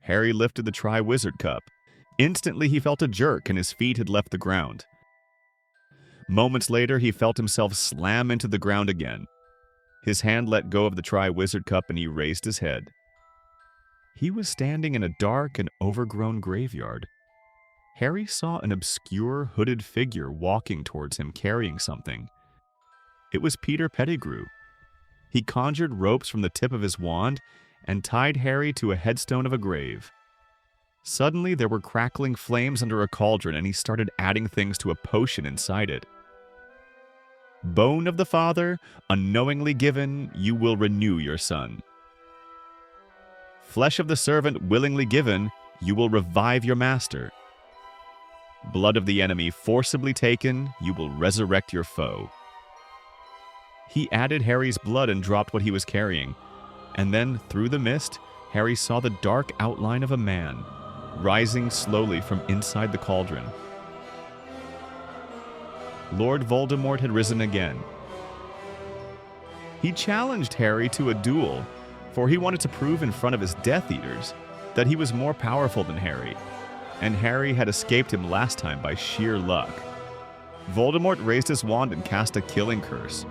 Harry lifted the Tri-Wizard Cup. Instantly, he felt a jerk and his feet had left the ground. Moments later, he felt himself slam into the ground again. His hand let go of the Tri-Wizard Cup and he raised his head. He was standing in a dark and overgrown graveyard. Harry saw an obscure, hooded figure walking towards him carrying something. It was Peter Pettigrew. He conjured ropes from the tip of his wand and tied Harry to a headstone of a grave. Suddenly, there were crackling flames under a cauldron, and he started adding things to a potion inside it. Bone of the Father, unknowingly given, you will renew your son. Flesh of the servant, willingly given, you will revive your master. Blood of the enemy, forcibly taken, you will resurrect your foe. He added Harry's blood and dropped what he was carrying. And then, through the mist, Harry saw the dark outline of a man, rising slowly from inside the cauldron. Lord Voldemort had risen again. He challenged Harry to a duel, for he wanted to prove in front of his Death Eaters that he was more powerful than Harry, and Harry had escaped him last time by sheer luck. Voldemort raised his wand and cast a killing curse.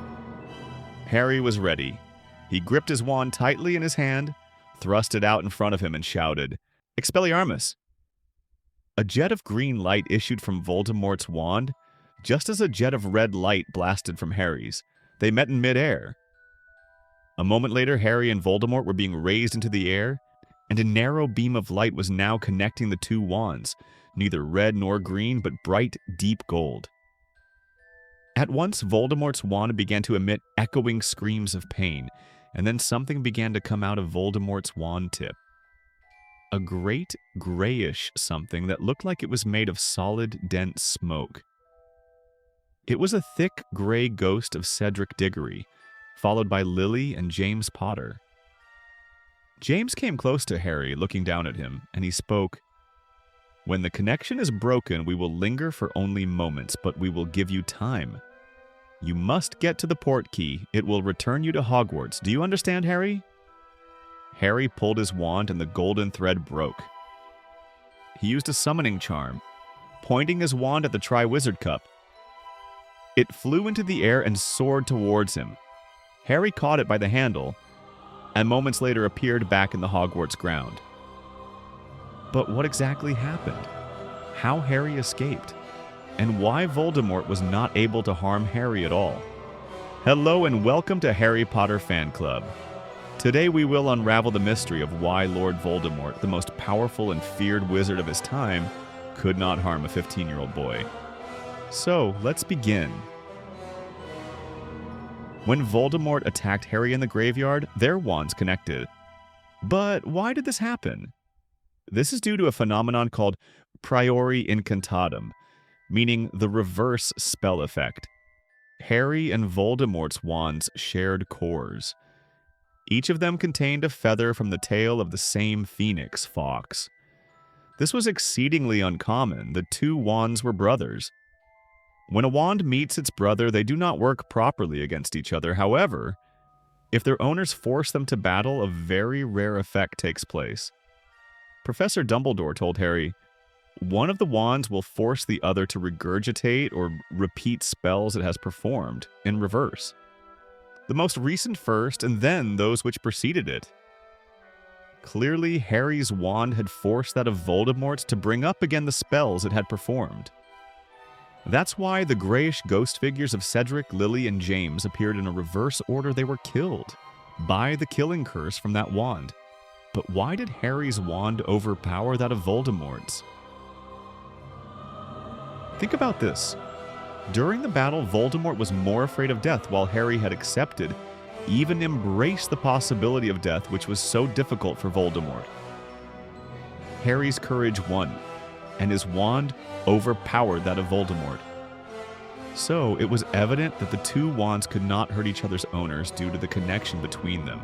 Harry was ready. He gripped his wand tightly in his hand, thrust it out in front of him, and shouted, "Expelliarmus!" A jet of green light issued from Voldemort's wand, just as a jet of red light blasted from Harry's. They met in midair. A moment later, Harry and Voldemort were being raised into the air, and a narrow beam of light was now connecting the two wands, neither red nor green, but bright, deep gold. At once, Voldemort's wand began to emit echoing screams of pain, and then something began to come out of Voldemort's wand tip. A great, grayish something that looked like it was made of solid, dense smoke. It was a thick, gray ghost of Cedric Diggory, followed by Lily and James Potter. James came close to Harry, looking down at him, and he spoke, "When the connection is broken, we will linger for only moments, but we will give you time. You must get to the port key. It will return you to Hogwarts. Do you understand, Harry?" Harry pulled his wand and the golden thread broke. He used a summoning charm, pointing his wand at the Tri-Wizard Cup. It flew into the air and soared towards him. Harry caught it by the handle, and moments later appeared back in the Hogwarts ground. But what exactly happened? How Harry escaped? And why Voldemort was not able to harm Harry at all? Hello and welcome to Harry Potter Fan Club. Today we will unravel the mystery of why Lord Voldemort, the most powerful and feared wizard of his time, could not harm a 15-year-old boy. So, let's begin. When Voldemort attacked Harry in the graveyard, their wands connected. But why did this happen? This is due to a phenomenon called priori incantatem, meaning the reverse spell effect. Harry and Voldemort's wands shared cores. Each of them contained a feather from the tail of the same phoenix, Fawkes. This was exceedingly uncommon. The two wands were brothers. When a wand meets its brother, they do not work properly against each other. However, if their owners force them to battle, a very rare effect takes place. Professor Dumbledore told Harry, one of the wands will force the other to regurgitate or repeat spells it has performed, in reverse. The most recent first, and then those which preceded it. Clearly, Harry's wand had forced that of Voldemort's to bring up again the spells it had performed. That's why the grayish ghost figures of Cedric, Lily, and James appeared in a reverse order. They were killed by the killing curse from that wand. But why did Harry's wand overpower that of Voldemort's? Think about this. During the battle, Voldemort was more afraid of death, while Harry had accepted, even embraced the possibility of death, which was so difficult for Voldemort. Harry's courage won, and his wand overpowered that of Voldemort. So it was evident that the two wands could not hurt each other's owners due to the connection between them.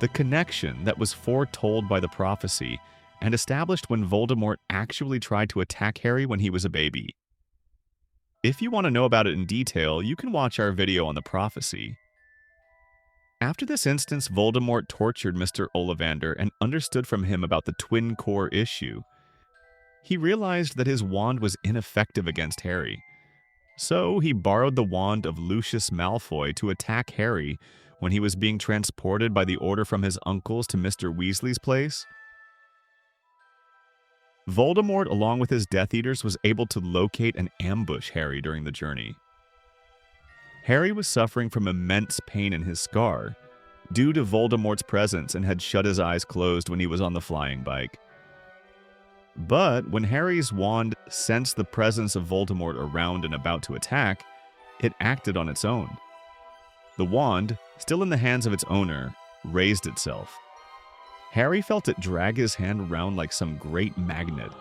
The connection that was foretold by the prophecy and established when Voldemort actually tried to attack Harry when he was a baby. If you want to know about it in detail, you can watch our video on the prophecy. After this instance, Voldemort tortured Mr. Ollivander and understood from him about the twin core issue. He realized that his wand was ineffective against Harry, so he borrowed the wand of Lucius Malfoy to attack Harry when he was being transported by the order from his uncles to Mr. Weasley's place. Voldemort, along with his Death Eaters, was able to locate and ambush Harry during the journey. Harry was suffering from immense pain in his scar due to Voldemort's presence and had shut his eyes closed when he was on the flying bike. But when Harry's wand sensed the presence of Voldemort around and about to attack, it acted on its own. The wand, still in the hands of its owner, raised itself. Harry felt it drag his hand around like some great magnet,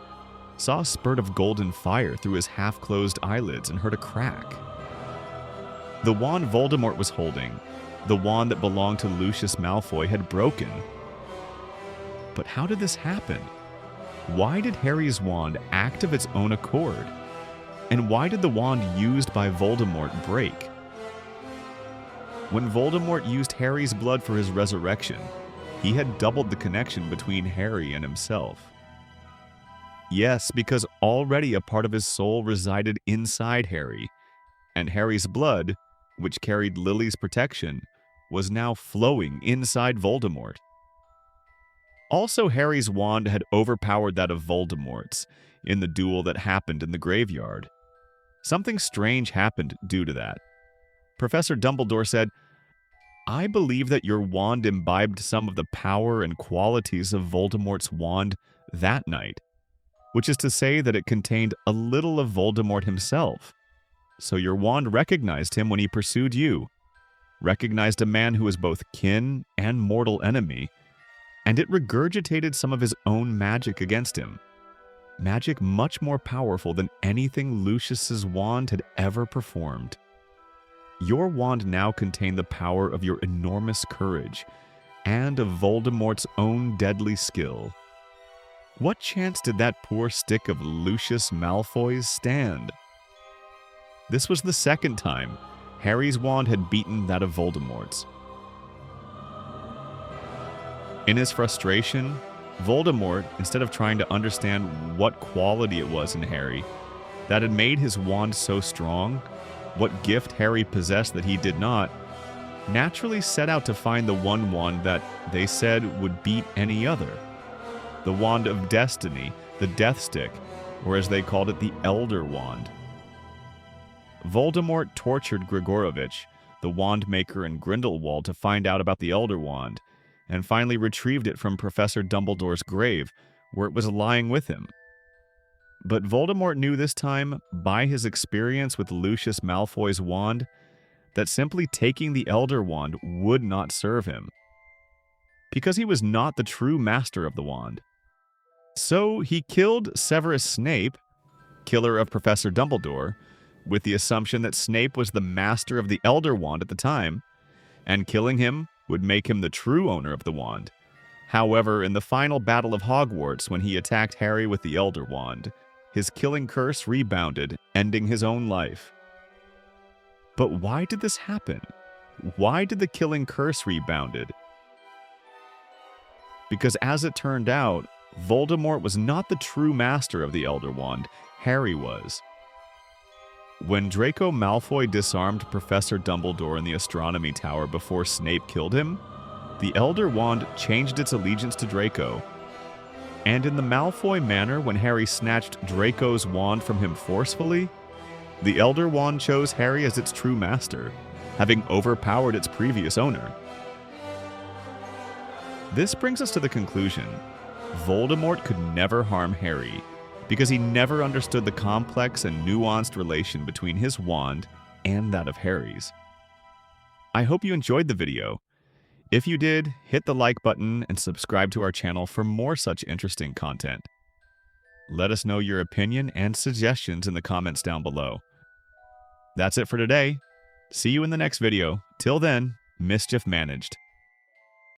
saw a spurt of golden fire through his half-closed eyelids, and heard a crack. The wand Voldemort was holding, the wand that belonged to Lucius Malfoy, had broken. But how did this happen? Why did Harry's wand act of its own accord? And why did the wand used by Voldemort break? When Voldemort used Harry's blood for his resurrection, he had doubled the connection between Harry and himself. Yes, because already a part of his soul resided inside Harry, and Harry's blood, which carried Lily's protection, was now flowing inside Voldemort. Also, Harry's wand had overpowered that of Voldemort's in the duel that happened in the graveyard. Something strange happened due to that. Professor Dumbledore said, "I believe that your wand imbibed some of the power and qualities of Voldemort's wand that night, which is to say that it contained a little of Voldemort himself. So your wand recognized him when he pursued you, recognized a man who was both kin and mortal enemy, and it regurgitated some of his own magic against him. Magic much more powerful than anything Lucius's wand had ever performed. Your wand now contained the power of your enormous courage and of Voldemort's own deadly skill. What chance did that poor stick of Lucius Malfoy's stand?" This was the second time Harry's wand had beaten that of Voldemort's. In his frustration, Voldemort, instead of trying to understand what quality it was in Harry that had made his wand so strong, what gift Harry possessed that he did not, naturally set out to find the one wand that they said would beat any other. The Wand of Destiny, the Death Stick, or as they called it, the Elder Wand. Voldemort tortured Grigorovich, the wand maker in Grindelwald, to find out about the Elder Wand, and finally retrieved it from Professor Dumbledore's grave, where it was lying with him. But Voldemort knew this time, by his experience with Lucius Malfoy's wand, that simply taking the Elder Wand would not serve him, because he was not the true master of the wand. So he killed Severus Snape, killer of Professor Dumbledore, with the assumption that Snape was the master of the Elder Wand at the time, and killing him would make him the true owner of the wand. However, in the final battle of Hogwarts, when he attacked Harry with the Elder Wand, his killing curse rebounded, ending his own life. But why did this happen? Why did the killing curse rebounded? Because as it turned out, Voldemort was not the true master of the Elder Wand, Harry was. When Draco Malfoy disarmed Professor Dumbledore in the Astronomy Tower before Snape killed him, the Elder Wand changed its allegiance to Draco. And in the Malfoy manner, when Harry snatched Draco's wand from him forcefully, the Elder Wand chose Harry as its true master, having overpowered its previous owner. This brings us to the conclusion: Voldemort could never harm Harry, because he never understood the complex and nuanced relation between his wand and that of Harry's. I hope you enjoyed the video. If you did, hit the like button and subscribe to our channel for more such interesting content. Let us know your opinion and suggestions in the comments down below. That's it for today. See you in the next video. Till then, mischief managed.